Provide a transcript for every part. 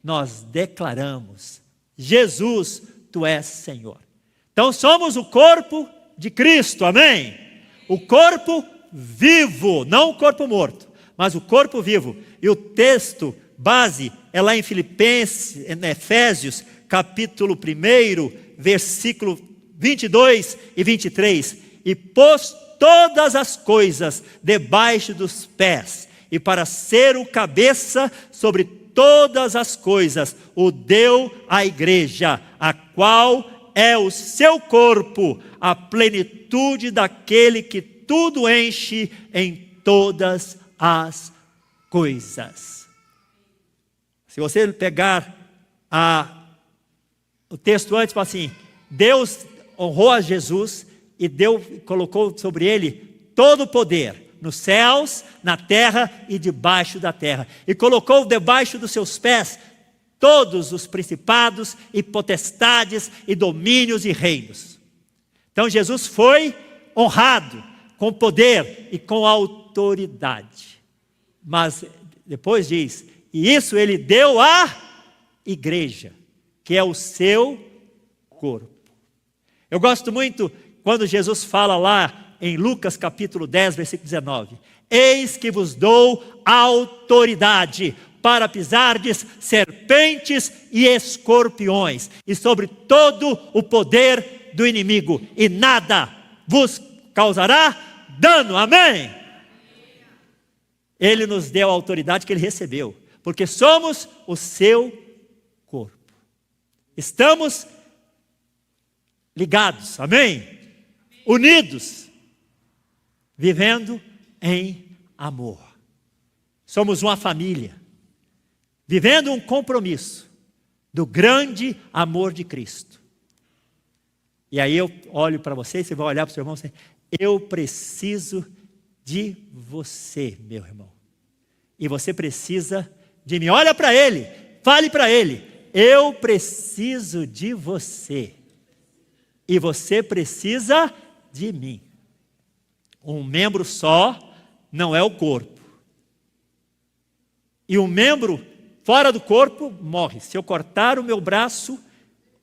nós declaramos: Jesus, Tu és Senhor. Então somos o corpo de Cristo, amém? O corpo vivo, não o corpo morto, mas o corpo vivo. E o texto base é lá em Efésios, capítulo 1, versículo 22 e 23. E pôs todas as coisas debaixo dos pés, e para ser o cabeça sobre todas as coisas, o deu à igreja, a qual é o seu corpo, a plenitude daquele que tudo enche em todas as coisas. Se você pegar o texto antes, fala assim: Deus honrou a Jesus e colocou sobre ele todo o poder, nos céus, na terra e debaixo da terra. E colocou debaixo dos seus pés todos os principados e potestades e domínios e reinos. Então Jesus foi honrado com poder e com autoridade. Mas depois diz: e isso ele deu à igreja, que é o seu corpo. Eu gosto muito quando Jesus fala lá em Lucas capítulo 10, versículo 19: eis que vos dou autoridade para pisardes serpentes e escorpiões, e sobre todo o poder do inimigo, e nada vos causará dano, amém? Ele nos deu a autoridade que ele recebeu, porque somos o seu corpo. Estamos ligados, amém? Unidos, vivendo em amor. Somos uma família, vivendo um compromisso do grande amor de Cristo. E aí eu olho para você, você vai olhar para o seu irmão e dizer: eu preciso de você, meu irmão. E você precisa de mim. Olha para ele, fale para ele: eu preciso de você. E você precisa de mim. Um membro só não é o corpo. E um membro fora do corpo morre. Se eu cortar o meu braço,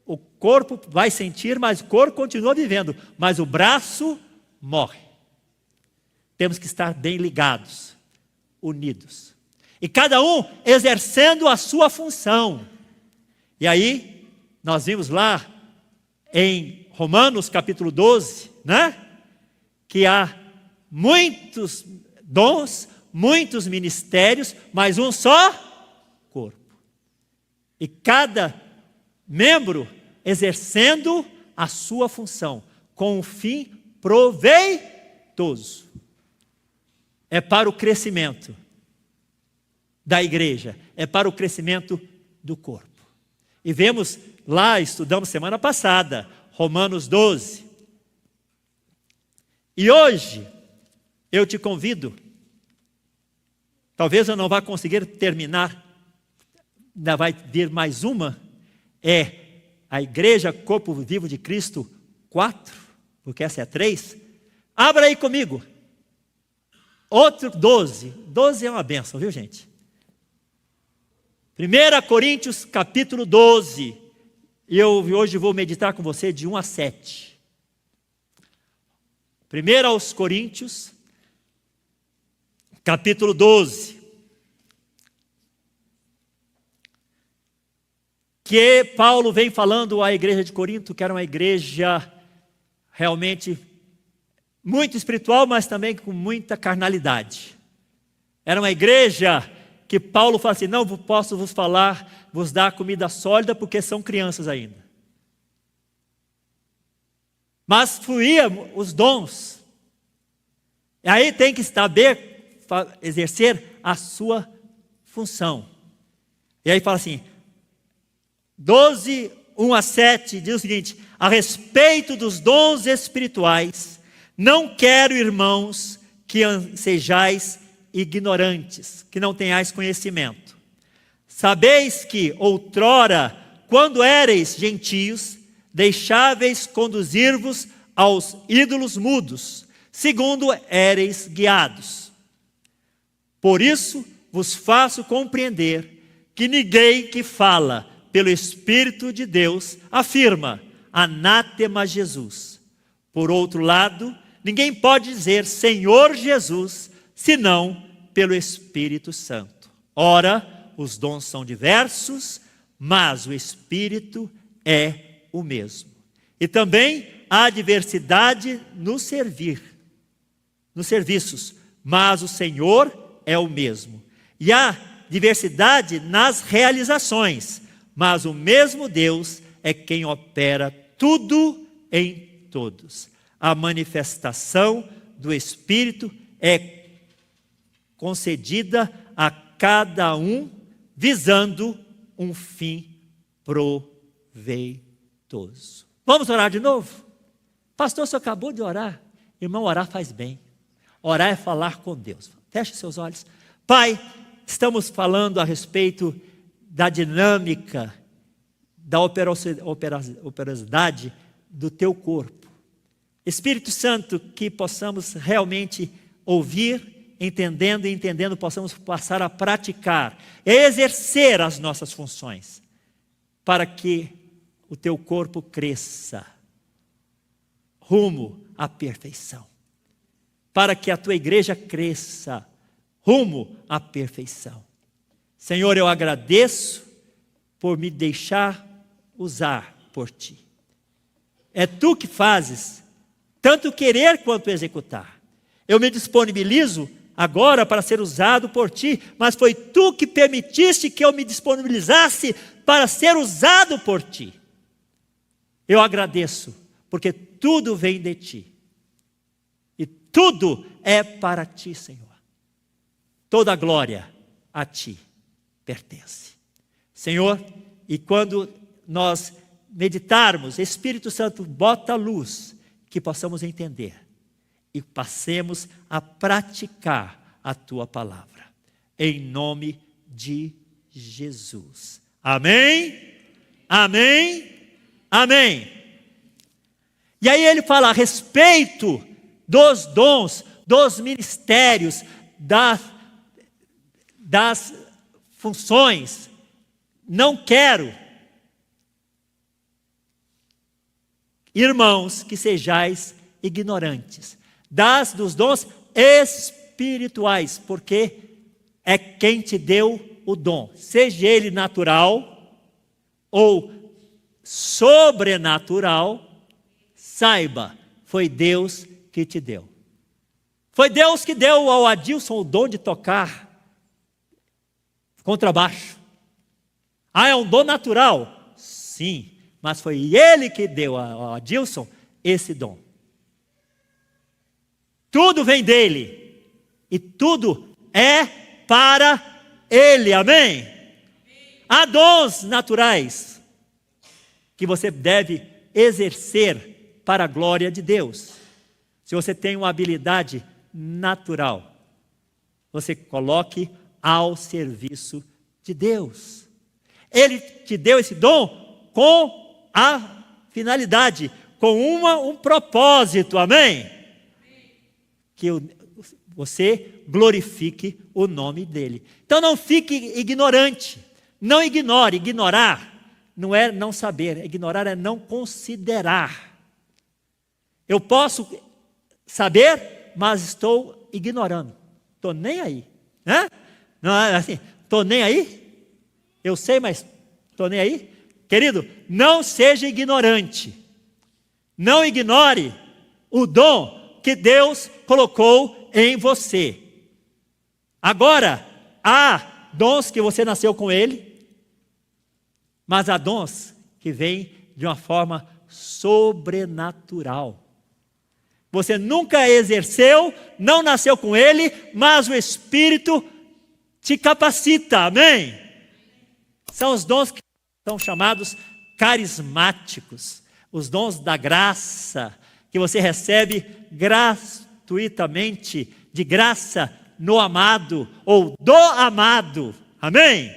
o corpo vai sentir, mas o corpo continua vivendo. Mas o braço morre. Temos que estar bem ligados, unidos. E cada um exercendo a sua função. E aí, nós vimos lá em Romanos capítulo 12, né? Que há muitos dons, muitos ministérios, mas um só corpo. E cada membro exercendo a sua função, com um fim proveitoso. É para o crescimento da igreja, é para o crescimento do corpo. E vemos lá, estudamos semana passada, Romanos 12. E hoje, eu te convido, talvez eu não vá conseguir terminar, ainda vai vir mais uma, é a Igreja Corpo Vivo de Cristo 4, porque essa é a 3. Abra aí comigo. Outro 12. 12 é uma bênção, viu, gente? 1 Coríntios capítulo 12. E eu hoje vou meditar com você de 1 a 7. 1 aos Coríntios, capítulo 12. Que Paulo vem falando à igreja de Corinto, que era uma igreja realmente muito espiritual, mas também com muita carnalidade. Era uma igreja que Paulo fala assim: não posso vos falar, vos dar comida sólida, porque são crianças ainda. Mas fluía os dons. E aí tem que saber exercer a sua função. E aí fala assim, 12, 1 a 7, diz o seguinte: a respeito dos dons espirituais, não quero, irmãos, que sejais ignorantes, que não tenhais conhecimento. Sabeis que outrora, quando éreis gentios, deixáveis conduzir-vos aos ídolos mudos, segundo éreis guiados. Por isso vos faço compreender que ninguém que fala pelo Espírito de Deus afirma: anátema Jesus. Por outro lado, ninguém pode dizer Senhor Jesus, senão pelo Espírito Santo. Ora, os dons são diversos, mas o Espírito é o mesmo. E também há diversidade nos serviços, mas o Senhor é o mesmo. E há diversidade nas realizações, mas o mesmo Deus é quem opera tudo em todos. A manifestação do Espírito é concedida a cada um, visando um fim proveitoso. Vamos orar de novo? Pastor, você acabou de orar. Irmão, orar faz bem. Orar é falar com Deus. Feche seus olhos. Pai, estamos falando a respeito da dinâmica, da operosidade do teu corpo. Espírito Santo, que possamos realmente ouvir, entendendo, possamos passar a praticar, exercer as nossas funções, para que o teu corpo cresça rumo à perfeição, para que a tua igreja cresça rumo à perfeição. Senhor, eu agradeço por me deixar usar por ti. É tu que fazes tanto querer quanto executar. Eu me disponibilizo agora para ser usado por ti, mas foi tu que permitiste que eu me disponibilizasse para ser usado por ti. Eu agradeço, porque tudo vem de ti. E tudo é para ti, Senhor. Toda a glória a ti pertence. Senhor, e quando nós meditarmos, Espírito Santo, bota a luz, que possamos entender e passemos a praticar a tua palavra. Em nome de Jesus. Amém? Amém? Amém. E aí ele fala a respeito dos dons, dos ministérios, das funções. Não quero, irmãos, que sejais ignorantes dos dons espirituais, porque é quem te deu o dom, seja ele natural ou sobrenatural. Saiba, foi Deus que te deu. Foi Deus que deu ao Adilson o dom de tocar contrabaixo. Ah, é um dom natural? Sim, mas foi Ele que deu ao Adilson esse dom. Tudo vem dele e tudo é para Ele, amém? Há dons naturais que você deve exercer para a glória de Deus. Se você tem uma habilidade natural, você coloque ao serviço de Deus. Ele te deu esse dom com a finalidade, com um propósito, amém? Que você glorifique o nome dele. Então não fique ignorante, não ignore. Ignorar não é não saber, ignorar é não considerar. Eu posso saber, mas estou ignorando, estou nem aí, né? Não é assim, estou nem aí, eu sei, mas estou nem aí. Querido, não seja ignorante, não ignore o dom que Deus colocou em você. Agora, há dons que você nasceu com ele, mas há dons que vêm de uma forma sobrenatural. Você nunca exerceu, não nasceu com ele, mas o Espírito te capacita, amém? São os dons que são chamados carismáticos, os dons da graça, que você recebe gratuitamente, de graça no amado, ou do amado, amém?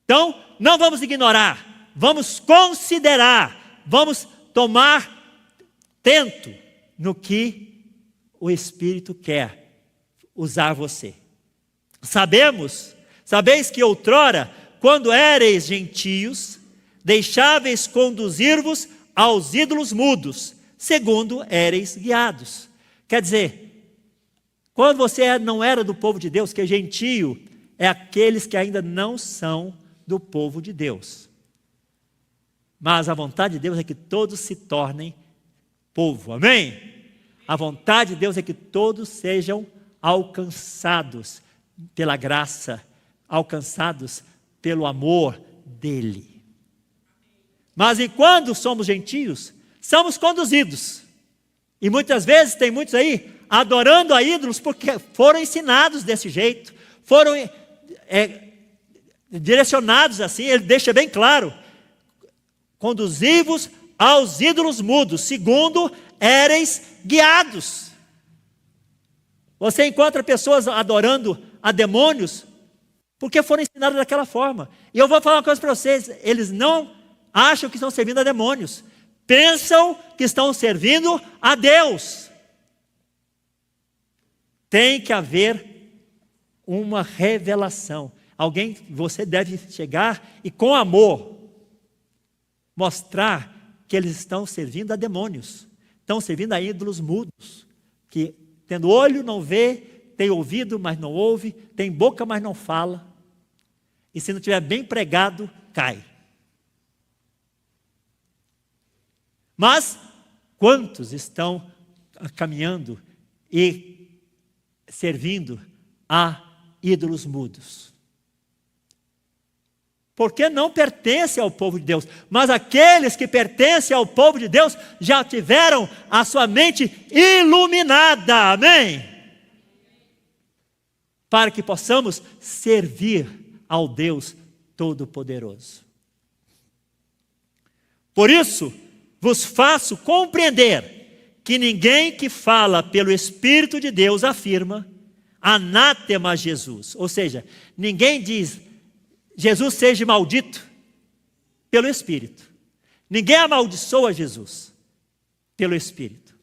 Então, não vamos ignorar, vamos considerar, vamos tomar tento no que o Espírito quer usar você. Sabemos Sabeis que outrora, quando éreis gentios, deixáveis conduzir-vos aos ídolos mudos, segundo éreis guiados. Quer dizer, quando você não era do povo de Deus, que é gentio, é aqueles que ainda não são do povo de Deus. Mas a vontade de Deus é que todos se tornem povo, amém? A vontade de Deus é que todos sejam alcançados pela graça, alcançados pelo amor dele. Mas enquanto somos gentios, somos conduzidos. E muitas vezes tem muitos aí adorando a ídolos porque foram ensinados desse jeito, foram direcionados assim. Ele deixa bem claro: conduzi-vos aos ídolos mudos, segundo éreis guiados. Você encontra pessoas adorando a demônios porque foram ensinados daquela forma. E eu vou falar uma coisa para vocês: eles não acham que estão servindo a demônios, pensam que estão servindo a Deus. Tem que haver uma revelação. Você deve chegar e com amor mostrar que eles estão servindo a demônios, estão servindo a ídolos mudos, que tendo olho não vê, tem ouvido mas não ouve, tem boca mas não fala, e se não tiver bem pregado, cai. Mas quantos estão caminhando e servindo a ídolos mudos? Porque não pertencem ao povo de Deus. Mas aqueles que pertencem ao povo de Deus já tiveram a sua mente iluminada, amém? Para que possamos servir ao Deus Todo-Poderoso. Por isso, vos faço compreender que ninguém que fala pelo Espírito de Deus afirma anátema a Jesus. Ou seja, ninguém diz Jesus seja maldito pelo Espírito. Ninguém amaldiçoa Jesus pelo Espírito.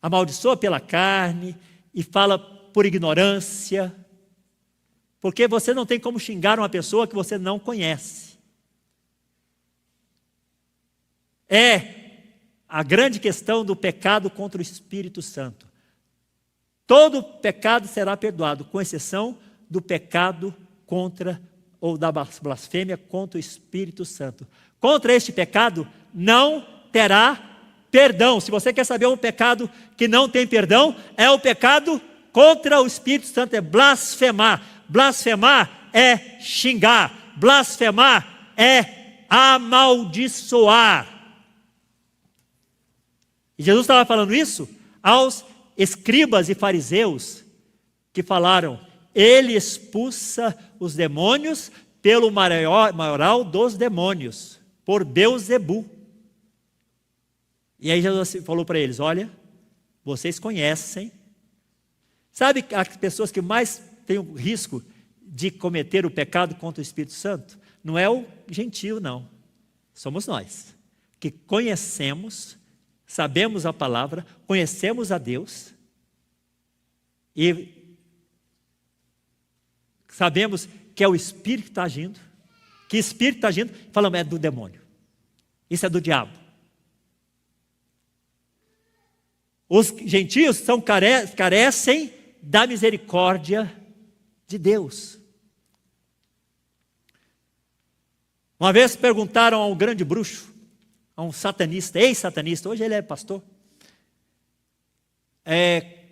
Amaldiçoa pela carne e fala por ignorância, porque você não tem como xingar uma pessoa que você não conhece. É a grande questão do pecado contra o Espírito Santo. Todo pecado será perdoado, com exceção do pecado contra ou da blasfêmia contra o Espírito Santo. Contra este pecado não terá perdão. Se você quer saber um pecado que não tem perdão, é o pecado contra o Espírito Santo, é blasfemar. Blasfemar é xingar. Blasfemar é amaldiçoar. E Jesus estava falando isso aos escribas e fariseus que falaram: ele expulsa os demônios pelo maioral dos demônios, por Beelzebu. E aí Jesus falou para eles: olha, vocês conhecem. Sabe as pessoas que mais têm o risco de cometer o pecado contra o Espírito Santo? Não é o gentio, não. Somos nós, que conhecemos, sabemos a palavra, conhecemos a Deus e sabemos que é o Espírito que está agindo. Que Espírito está agindo? Falamos, é do demônio. Isso é do diabo. Os gentios carecem da misericórdia de Deus. Uma vez perguntaram a um grande bruxo, a um satanista, ex-satanista, hoje ele é pastor,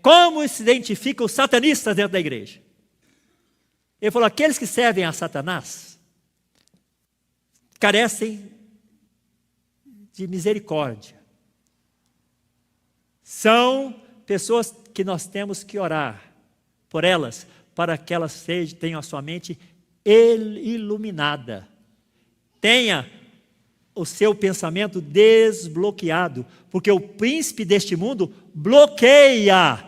como se identifica os satanistas dentro da igreja? Ele falou: aqueles que servem a Satanás carecem de misericórdia. São pessoas que nós temos que orar por elas, para que elas tenham a sua mente iluminada. Tenha o seu pensamento desbloqueado, porque o príncipe deste mundo bloqueia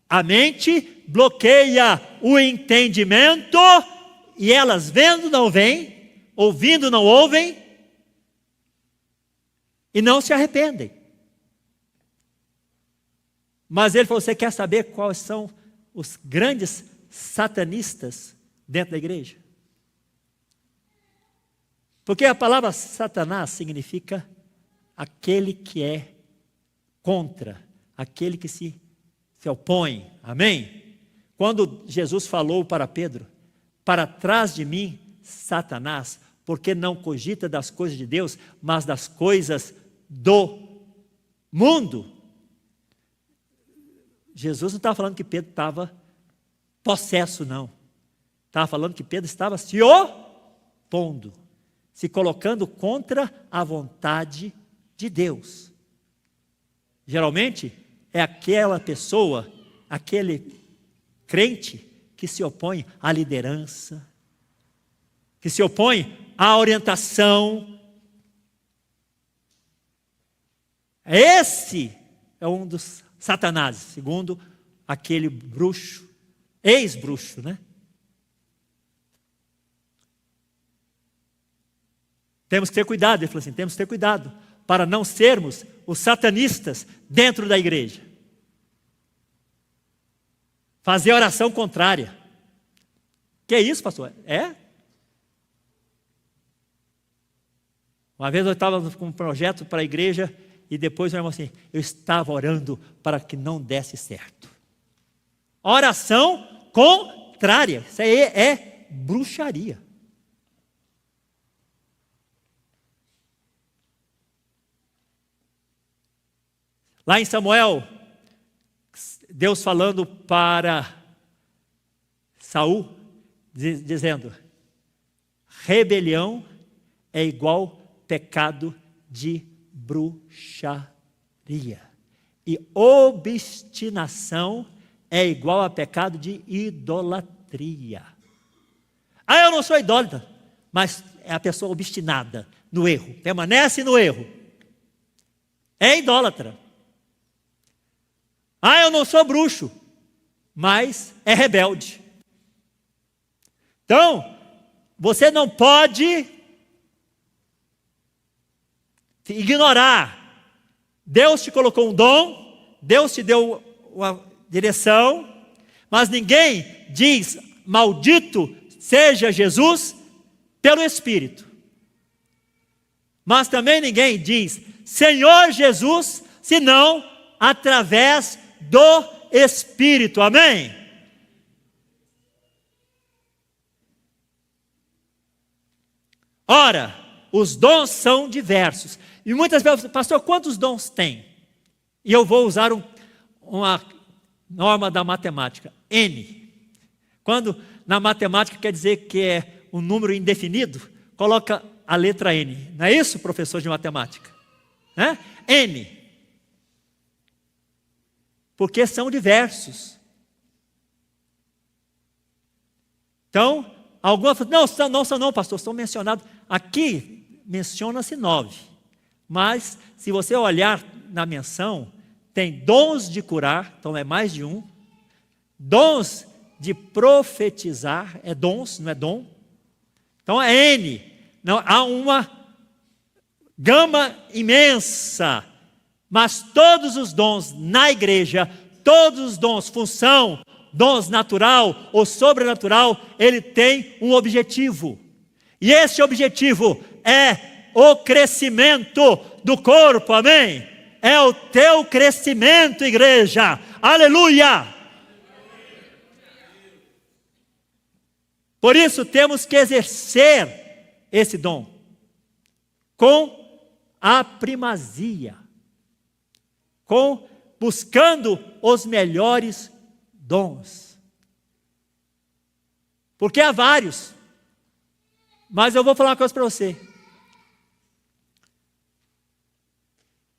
a mente, bloqueia o entendimento, e elas vendo não veem, ouvindo não ouvem, e não se arrependem. Mas ele falou: você quer saber quais são os grandes satanistas? dentro da igreja? Porque a palavra Satanás significa aquele que é contra, aquele que se opõe. Amém? Quando Jesus falou para Pedro, para trás de mim, Satanás, porque não cogita das coisas de Deus, mas das coisas do mundo. Jesus não estava falando que Pedro estava possesso, não. Estava falando que Pedro estava se opondo, se colocando contra a vontade de Deus. Geralmente, é aquela pessoa, aquele crente que se opõe à liderança, que se opõe à orientação. Esse é um dos Satanás, segundo aquele bruxo, ex-bruxo, né? Temos que ter cuidado, ele falou assim, temos que ter cuidado para não sermos os satanistas dentro da igreja. Fazer oração contrária. Que é isso, pastor? É? Uma vez eu estava com um projeto para a igreja e depois o irmão assim, eu estava orando para que não desse certo. Oração contrária. Isso aí é bruxaria. Lá em Samuel, Deus falando para Saul, dizendo, rebelião é igual pecado de bruxaria. E obstinação é igual a pecado de idolatria. Ah, eu não sou idólatra, mas é a pessoa obstinada no erro, permanece no erro. É idólatra. Ah, eu não sou bruxo, mas é rebelde. Então, você não pode ignorar. Deus te colocou um dom, Deus te deu uma direção, mas ninguém diz, maldito seja Jesus pelo Espírito. Mas também ninguém diz, Senhor Jesus, senão através do Espírito, amém? Ora, os dons são diversos, e muitas vezes, pastor, quantos dons tem? E eu vou usar uma norma da matemática, N. Quando na matemática quer dizer que é um número indefinido, coloca a letra N, não é isso, professor de matemática? N. Porque são diversos. Então, algumas falam, não, pastor, são mencionados. Aqui, menciona-se 9. Mas, se você olhar na menção, tem dons de curar, então é mais de um. Dons de profetizar, é dons, não é dom. Então é N. Não, há uma gama imensa. Mas todos os dons na igreja, todos os dons, função, dons natural ou sobrenatural, ele tem um objetivo. E esse objetivo é o crescimento do corpo, amém? É o teu crescimento, igreja, aleluia! Por isso temos que exercer esse dom com a primazia, buscando os melhores dons. Porque há vários. Mas eu vou falar uma coisa para você.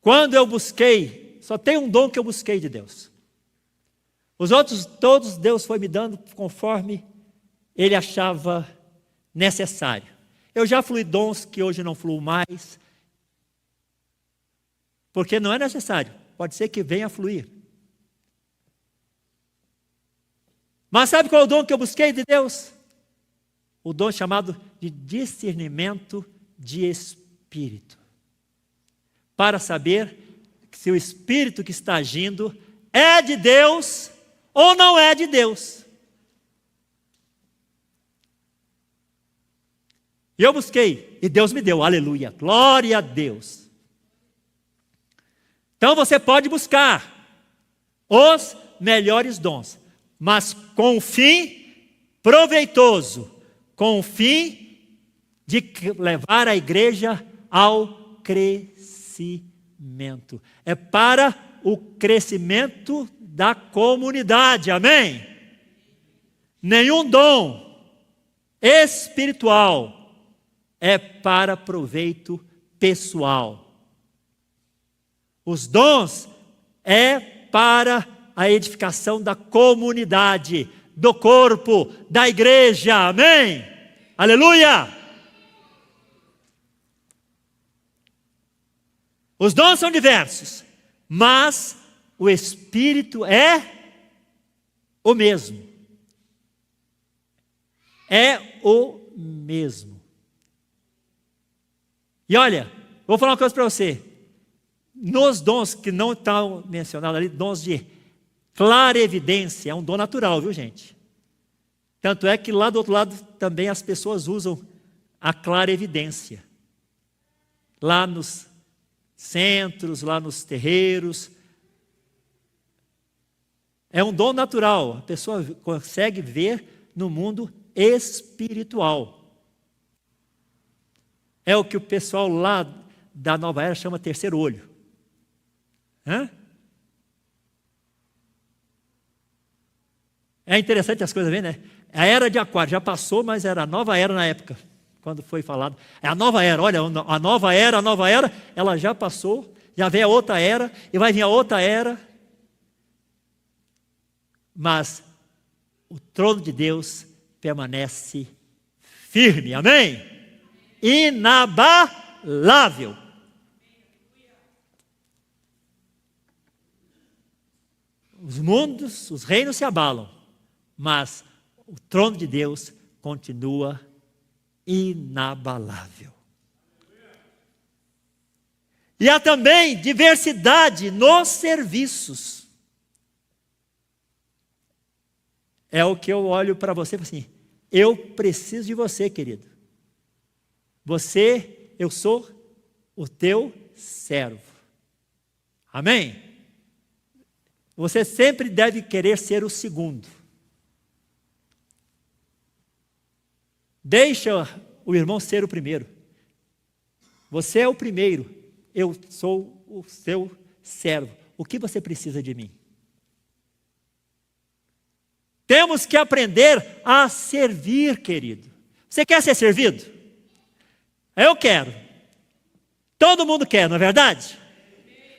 Quando eu busquei, só tem um dom que eu busquei de Deus. Os outros, todos Deus foi me dando conforme Ele achava necessário. Eu já flui dons que hoje não fluo mais, porque não é necessário. Pode ser que venha a fluir. Mas sabe qual é o dom que eu busquei de Deus? O dom chamado de discernimento de espírito. Para saber se o espírito que está agindo é de Deus ou não é de Deus. E eu busquei, e Deus me deu, aleluia, glória a Deus. Então você pode buscar os melhores dons, mas com o fim proveitoso, com o fim de levar a igreja ao crescimento. É para o crescimento da comunidade, amém? Nenhum dom espiritual é para proveito pessoal. Os dons é para a edificação da comunidade, do corpo, da igreja, amém? Aleluia! Os dons são diversos, mas o Espírito é o mesmo. É o mesmo. E olha, vou falar uma coisa para você. Nos dons que não estão mencionados ali, dons de clarevidência, é um dom natural, viu gente? Tanto é que lá do outro lado também as pessoas usam a clarevidência. Lá nos centros, lá nos terreiros. É um dom natural, a pessoa consegue ver no mundo espiritual. É o que o pessoal lá da Nova Era chama terceiro olho. É interessante as coisas, né? A era de Aquário já passou, mas era a nova era na época, quando foi falado. É a nova era, olha, a nova era, ela já passou, já vem a outra era, e vai vir a outra era. Mas o trono de Deus permanece firme, amém? Inabalável. Os mundos, os reinos se abalam, mas o trono de Deus continua inabalável. E há também diversidade nos serviços. É o que eu olho para você e falo assim, eu preciso de você, querido. Eu sou o teu servo. Amém? Você sempre deve querer ser o segundo. Deixa o irmão ser o primeiro. Você é o primeiro, eu sou o seu servo. O que você precisa de mim? Temos que aprender a servir, querido. Você quer ser servido? Eu quero. Todo mundo quer, não é verdade?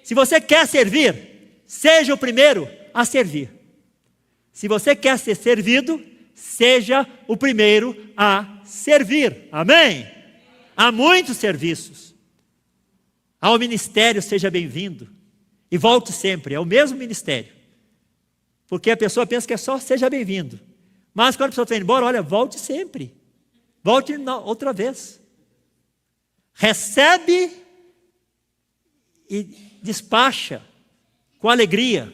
Se você quer servir, seja o primeiro a servir. Se você quer ser servido, seja o primeiro a servir. Amém? Há muitos serviços. Ao ministério, seja bem-vindo. E volte sempre, é o mesmo ministério. Porque a pessoa pensa que é só seja bem-vindo. Mas quando a pessoa está indo embora, olha, volte sempre. Volte outra vez. Recebe e despacha com alegria.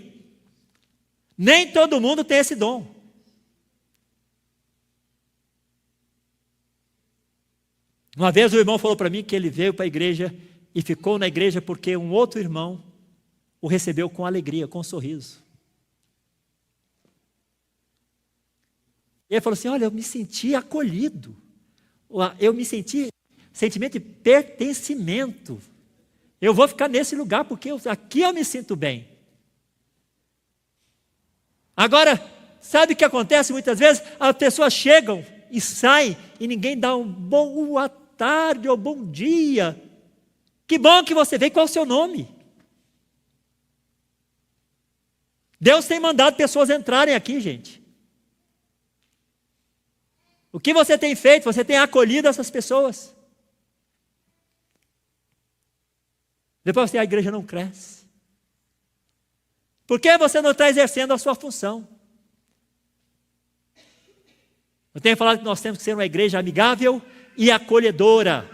Nem todo mundo tem esse dom. Uma vez o irmão falou para mim que ele veio para a igreja e ficou na igreja porque um outro irmão o recebeu com alegria, com um sorriso. E ele falou assim, olha, eu me senti acolhido. Eu me senti sentimento de pertencimento. Eu vou ficar nesse lugar porque aqui eu me sinto bem. Agora, sabe o que acontece muitas vezes? As pessoas chegam e saem e ninguém dá um boa tarde ou bom dia. Que bom que você veio, qual é o seu nome? Deus tem mandado pessoas entrarem aqui, gente. O que você tem feito? Você tem acolhido essas pessoas. Depois a igreja não cresce. Por que você não está exercendo a sua função? Eu tenho falado que nós temos que ser uma igreja amigável e acolhedora.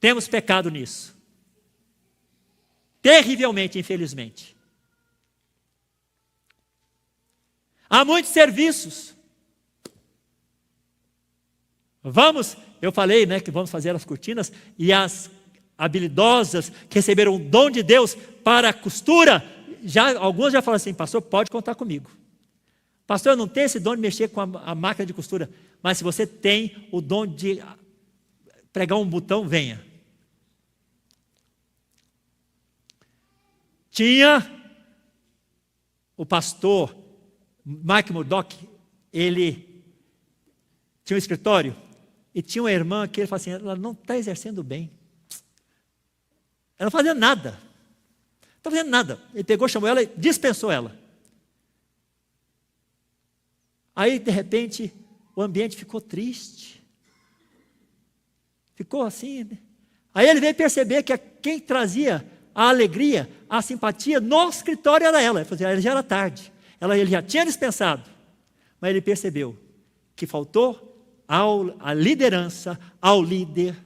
Temos pecado nisso. Terrivelmente, infelizmente. Há muitos serviços. Vamos eu falei, né, que vamos fazer as cortinas, e as habilidosas que receberam o dom de Deus para a costura, alguns já falam assim, pastor, pode contar comigo. Pastor, eu não tenho esse dom de mexer com a máquina de costura, mas se você tem o dom de pregar um botão, venha. Tinha o pastor Mike Murdock, ele tinha um escritório, e tinha uma irmã que ele falou assim, ela não está exercendo bem. Ela não fazia nada. Não está fazendo nada. Ele pegou, chamou ela e dispensou ela. Aí, de repente, o ambiente ficou triste. Ficou assim, né? Aí ele veio perceber que quem trazia a alegria, a simpatia no escritório era ela. Ele falou assim, já era tarde. Ele já tinha dispensado. Mas ele percebeu que faltou à liderança, ao líder,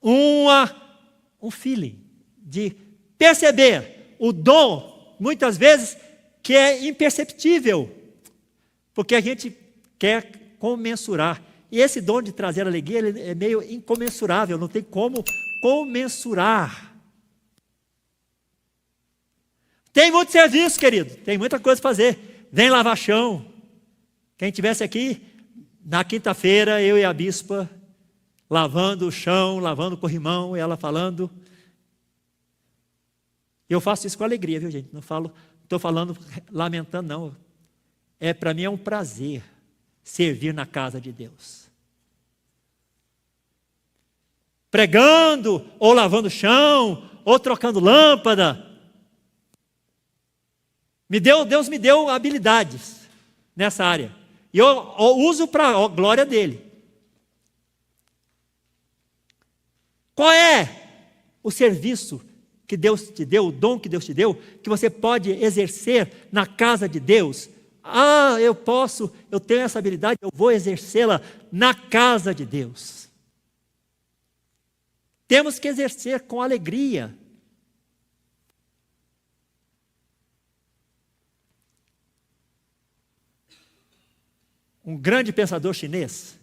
um feeling de perceber o dom, muitas vezes, que é imperceptível, porque a gente quer comensurar. E esse dom de trazer alegria, ele é meio incomensurável, não tem como comensurar. Tem muito serviço, querido, tem muita coisa para fazer. Vem lavar chão. Quem estivesse aqui, na quinta-feira, eu e a bispa, lavando o chão, lavando o corrimão, e ela falando. Eu faço isso com alegria, viu, gente? Não estou falando, lamentando, não. Para mim é um prazer servir na casa de Deus. Pregando, ou lavando o chão, ou trocando lâmpada. Deus me deu habilidades nessa área. E eu uso para a glória dele. Qual é o serviço que Deus te deu, o dom que Deus te deu, que você pode exercer na casa de Deus? Eu tenho essa habilidade, eu vou exercê-la na casa de Deus. Temos que exercer com alegria. Um grande pensador chinês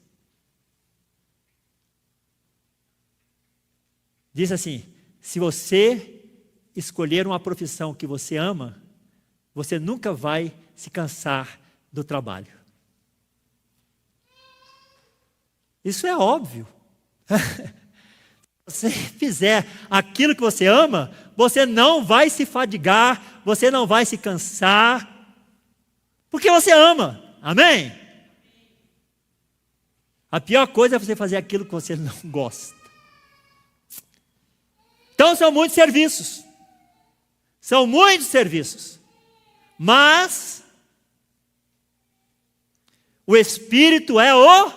diz assim, se você escolher uma profissão que você ama, você nunca vai se cansar do trabalho. Isso é óbvio. Se você fizer aquilo que você ama, você não vai se fadigar, você não vai se cansar, porque você ama. Amém? A pior coisa é você fazer aquilo que você não gosta. Então são muitos serviços. São muitos serviços. Mas o Espírito é o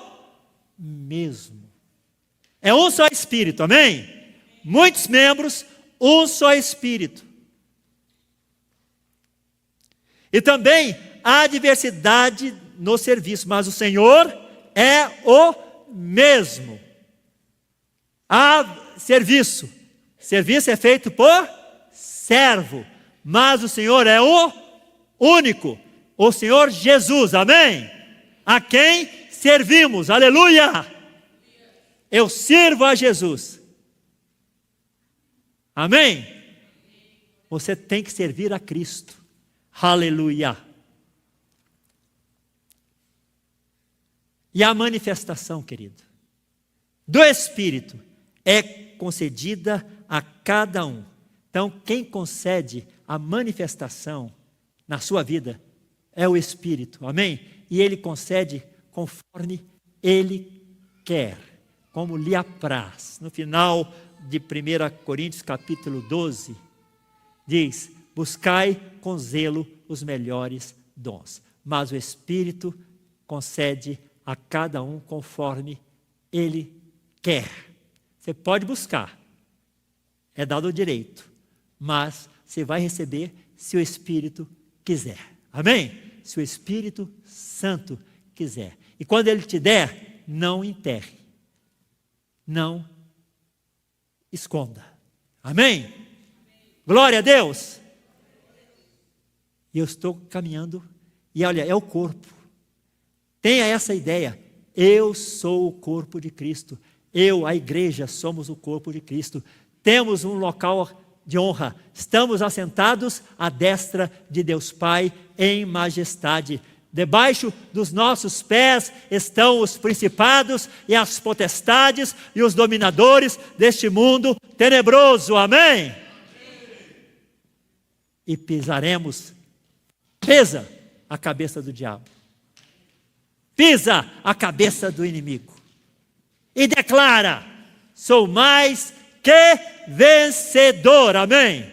mesmo. É um só Espírito, amém? Muitos membros, um só Espírito. E também há diversidade no serviço, mas o Senhor é o mesmo. Há serviço. Serviço é feito por servo, mas o Senhor é o único, o Senhor Jesus, amém? A quem servimos, aleluia! Eu sirvo a Jesus, amém? Você tem que servir a Cristo, aleluia! E a manifestação, querido, do Espírito é concedida a cada um. Então, quem concede a manifestação na sua vida é o Espírito, amém? E Ele concede conforme Ele quer, como lhe apraz. No final de 1 Coríntios capítulo 12, diz, buscai com zelo os melhores dons, mas o Espírito concede a cada um conforme Ele quer. Você pode buscar, é dado o direito, mas você vai receber se o Espírito quiser. Amém? Se o Espírito Santo quiser. E quando Ele te der, não enterre. Não esconda. Amém? Glória a Deus. E eu estou caminhando, e olha, é o corpo. Tenha essa ideia, Eu sou o corpo de Cristo. Eu, a igreja, somos o corpo de Cristo. Temos um local de honra. Estamos assentados à destra de Deus Pai em majestade. Debaixo dos nossos pés estão os principados e as potestades e os dominadores deste mundo tenebroso. Amém? E pesa a cabeça do diabo. Pisa a cabeça do inimigo. E declara: sou mais que vencedor. Amém?